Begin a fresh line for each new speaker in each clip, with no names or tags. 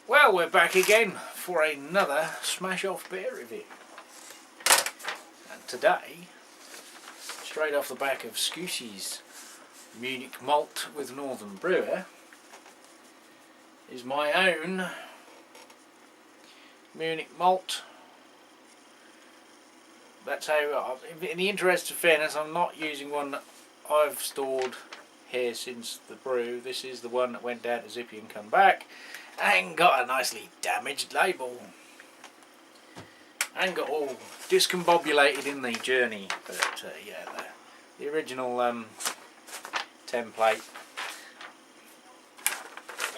Well, we're back again for another Smash Off beer review. And today, straight off the back of Scoosie's Munich malt with Northern Brewer, is my own Munich malt. That's how, in the interest of fairness, I'm not using one that I've stored here since the brew. This is the one that went down to Zippy and come back. And got a nicely damaged label. And got all discombobulated in the journey. But yeah, the original template.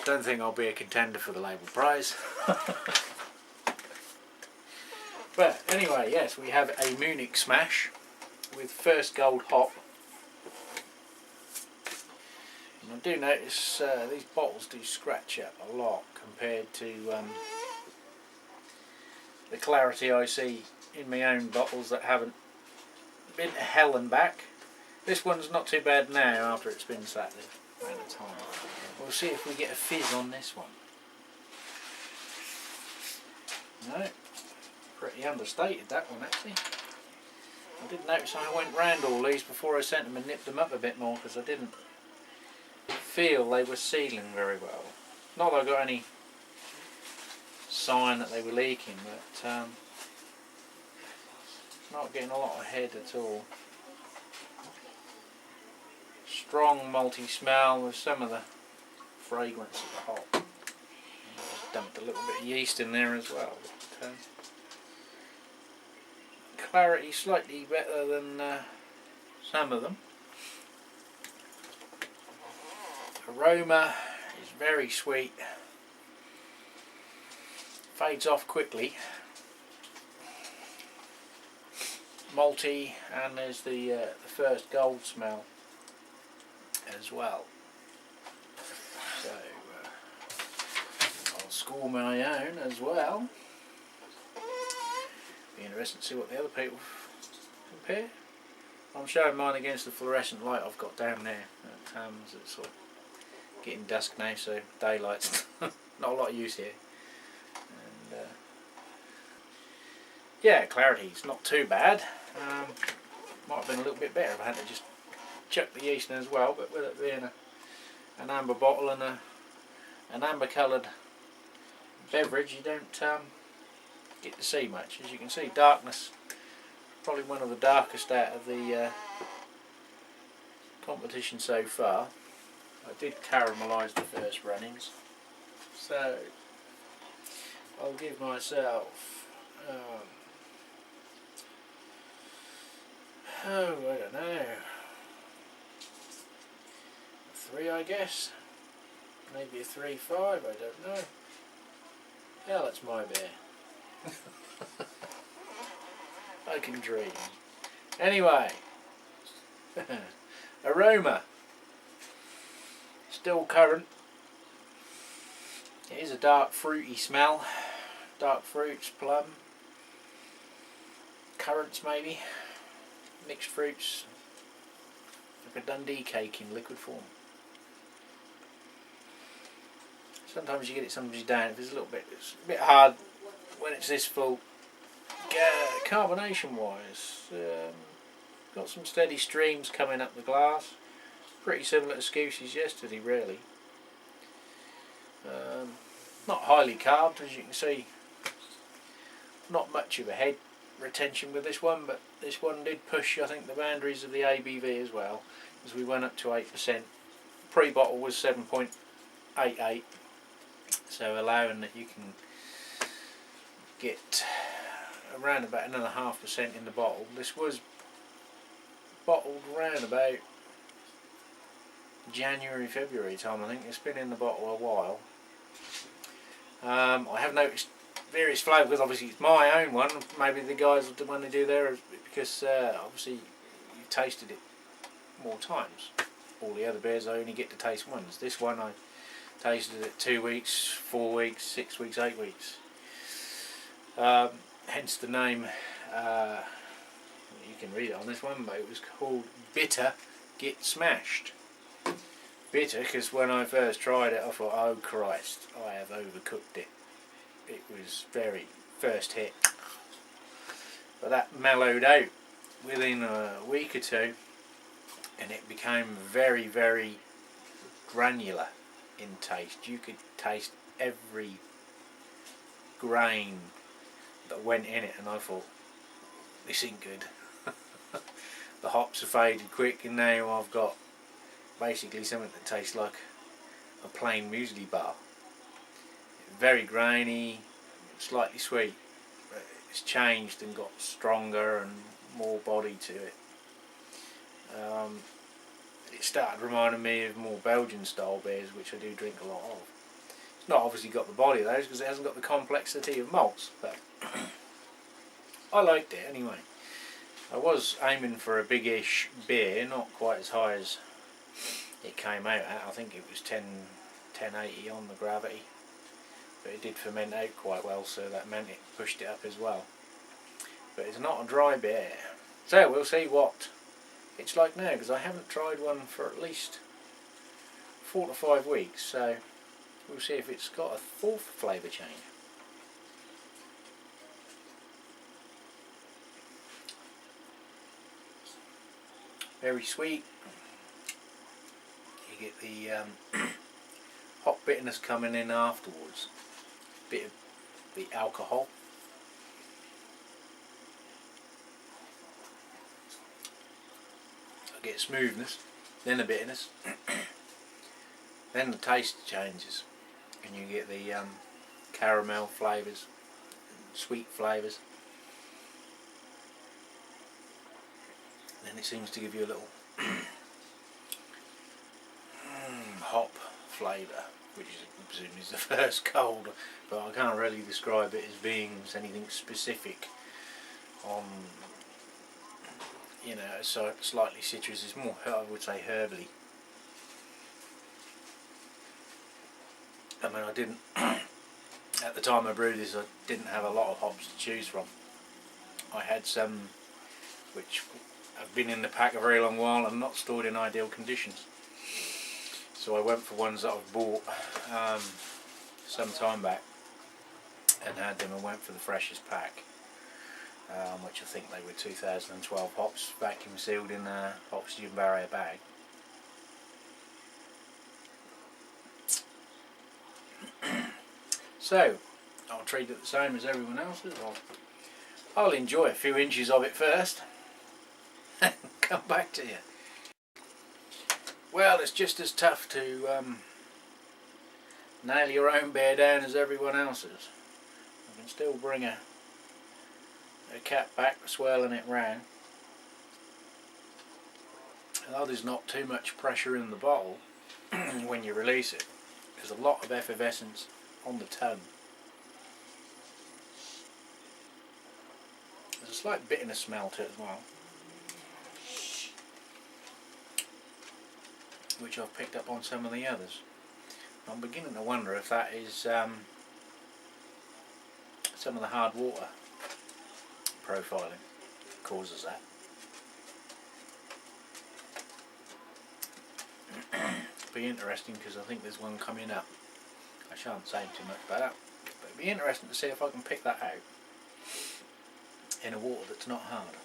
Don't think I'll be a contender for the label prize. But anyway, yes, we have a Munich Smash with first gold hop. And I do notice these bottles do scratch up a lot compared to the clarity I see in my own bottles that haven't been to hell and back. This one's not too bad now after it's been sat there amount of time. We'll see if we get a fizz on this one. No, pretty understated that one actually. I did notice I went round all these before I sent them and nipped them up a bit more because I didn't feel they were sealing very well. Not that I got any sign that they were leaking, but not getting a lot of head at all. Strong malty smell with some of the fragrance of the hop. Just dumped a little bit of yeast in there as well. But, clarity slightly better than some of them. Aroma is very sweet, fades off quickly, malty, and there's the first gold smell as well. So I'll score my own as well. Be interested to see what the other people compare. I'm showing mine against the fluorescent light I've got down there at Tams. It's sort of getting dusk now, so daylight's not a lot of use here. And yeah, clarity's not too bad. Might have been a little bit better if I had to just chuck the yeast in as well, but with it being an amber bottle and an amber coloured beverage, you don't get to see much. As you can see, darkness, probably one of the darkest out of the competition so far. I did caramelise the first runnings, so I'll give myself I don't know, 3 I guess, maybe a 3.5, I don't know. Hell, that's my beer. I can dream. Anyway, aroma. Still current. It is a dark fruity smell. Dark fruits, plum, currants maybe, mixed fruits, like a Dundee cake in liquid form. Sometimes you get it, sometimes you don't. If it's it's a bit hard when it's this full. Carbonation wise, got some steady streams coming up the glass. Pretty similar to Scoosie's yesterday, really. Not highly carbed, as you can see. Not much of a head retention with this one, but this one did push, I think, the boundaries of the ABV as well, as we went up to 8%. Pre-bottle was 7.88, so allowing that you can get around about 1.5% in the bottle. This was bottled around about January, February time, I think. It's been in the bottle a while. I have noticed various flavours, because obviously it's my own one. Maybe the guys when they do there, because obviously you've tasted it more times. All the other beers I only get to taste once. This one I tasted it 2 weeks, 4 weeks, 6 weeks, 8 weeks. Hence the name. You can read it on this one, but it was called Bitter Get Smashed. Bitter because when I first tried it I thought, oh Christ, I have overcooked it. it was very first hit, but that mellowed out within a week or two, and it became very, very granular in taste. You could taste every grain that went in it, and I thought, this ain't good. The hops are faded quick, and now I've got basically something that tastes like a plain muesli bar. Very grainy, slightly sweet, but it's changed and got stronger and more body to it. It started reminding me of more Belgian style beers, which I do drink a lot of. It's not obviously got the body of those because it hasn't got the complexity of malts, but I liked it anyway. I was aiming for a big-ish beer, not quite as high as it came out at. I think it was 1080 on the gravity, but it did ferment out quite well, so that meant it pushed it up as well. But it's not a dry beer, so we'll see what it's like now, because I haven't tried one for at least 4 to 5 weeks, so we'll see if it's got a fourth flavour change. Very sweet. You get the hot bitterness coming in afterwards. Bit of the alcohol. I get smoothness, then the bitterness, then the taste changes, and you get the caramel flavours, sweet flavours. Then it seems to give you a little hop flavour, which is, I presume is the first cold, but I can't really describe it as being anything specific on, you know, so slightly citrus. It's more, I would say, herbally. I mean, I didn't, at the time I brewed this, I didn't have a lot of hops to choose from. I had some which have been in the pack a very long while and not stored in ideal conditions. So I went for ones that I've bought some time back and had them, and went for the freshest pack, which I think they were 2012 hops, vacuum sealed in a oxygen barrier bag. So I'll treat it the same as everyone else's. I'll enjoy a few inches of it first and come back to you. Well, it's just as tough to nail your own beer down as everyone else's. I can still bring a cap back, swirling it round. Although there's not too much pressure in the bottle when you release it, there's a lot of effervescence on the tongue. There's a slight bitterness smell to it as well, which I've picked up on some of the others. I'm beginning to wonder if that is some of the hard water profiling causes that. It'll be interesting, because I think there's one coming up. I shan't say too much about that, but it'll be interesting to see if I can pick that out in a water that's not hard.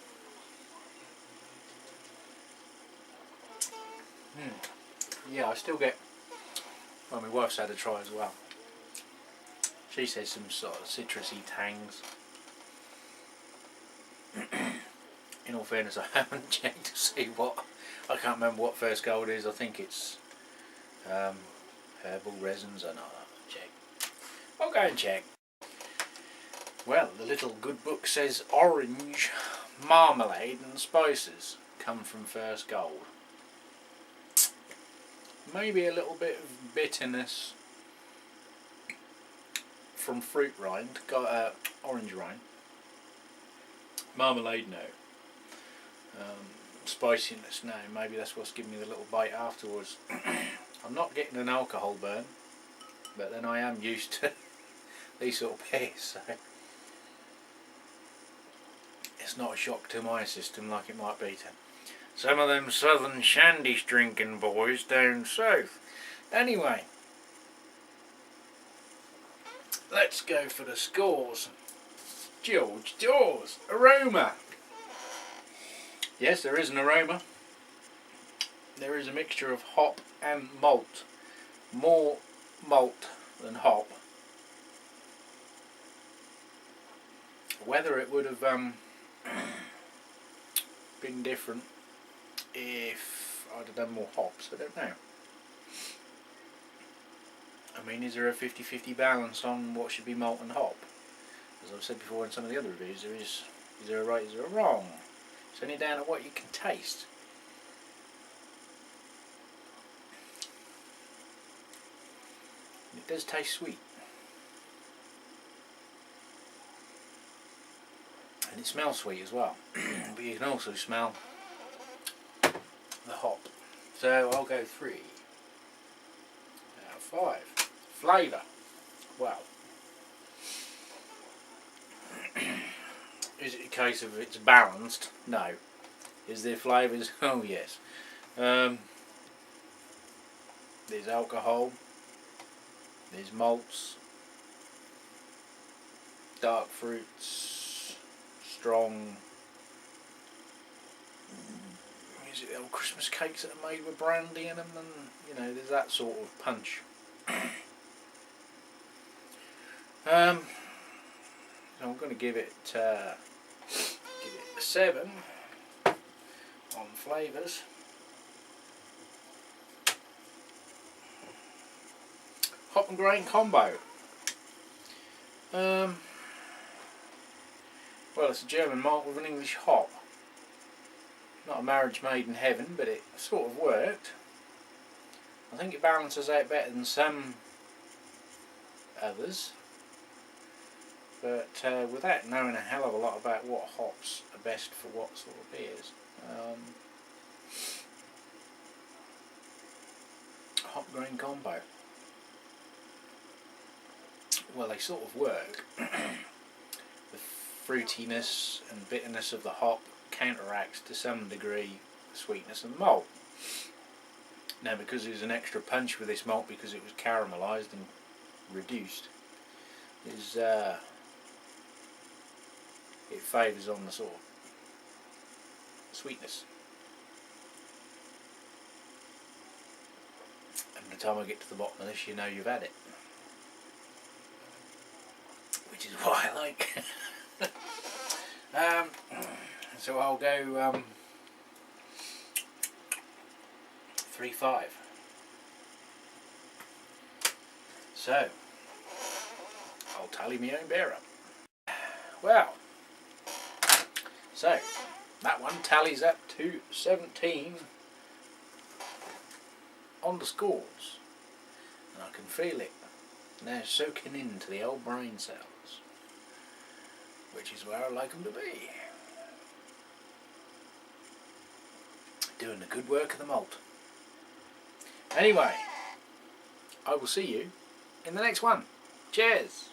Yeah, I still get, well, my wife's had a try as well. She says some sort of citrusy tangs. In all fairness, I haven't checked to see what, I can't remember what First Gold is. I think it's herbal resins or not. I'll check. I'll go and check. Well, the little good book says orange, marmalade and spices come from First Gold. Maybe a little bit of bitterness from fruit rind, got orange rind. Marmalade, no. Spiciness, no. Maybe that's what's giving me the little bite afterwards. I'm not getting an alcohol burn, but then I am used to these sort of beers, so it's not a shock to my system like it might be to some of them southern shandies drinking boys down south. Anyway, let's go for the scores. George Dawes, aroma. Yes, there is an aroma. There is a mixture of hop and malt. More malt than hop. Whether it would have been different if I'd have done more hops, I don't know. I mean, is there a 50-50 balance on what should be malt and hop? As I've said before in some of the other reviews, is there a right, is there a wrong? It's only down to what you can taste. It does taste sweet. And it smells sweet as well. But you can also smell the hop. So I'll go 3 out of 5. Flavour. Well, is it a case of it's balanced? No. Is there flavours? Oh yes. There's alcohol. There's malts. Dark fruits. Strong. Is it the old Christmas cakes that are made with brandy in them? And you know, there's that sort of punch. So I'm going to give it a 7 on flavours. Hop and grain combo. Well, it's a German malt with an English hop. Not a marriage made in heaven, but it sort of worked. I think it balances out better than some others. But without knowing a hell of a lot about what hops are best for what sort of beers, hop grain combo. Well, they sort of work. The fruitiness and bitterness of the hop counteracts to some degree the sweetness of the malt. Now, because there's an extra punch with this malt because it was caramelised and reduced, it favours on the sort of sweetness. And by the time I get to the bottom of this, you know you've had it. Which is what I like. So I'll go 3-5. So I'll tally my own beer up. Well, so that one tallies up to 17 on the scores, and I can feel it now soaking into the old brain cells, which is where I like them to be. Doing the good work of the malt. Anyway, I will see you in the next one. Cheers!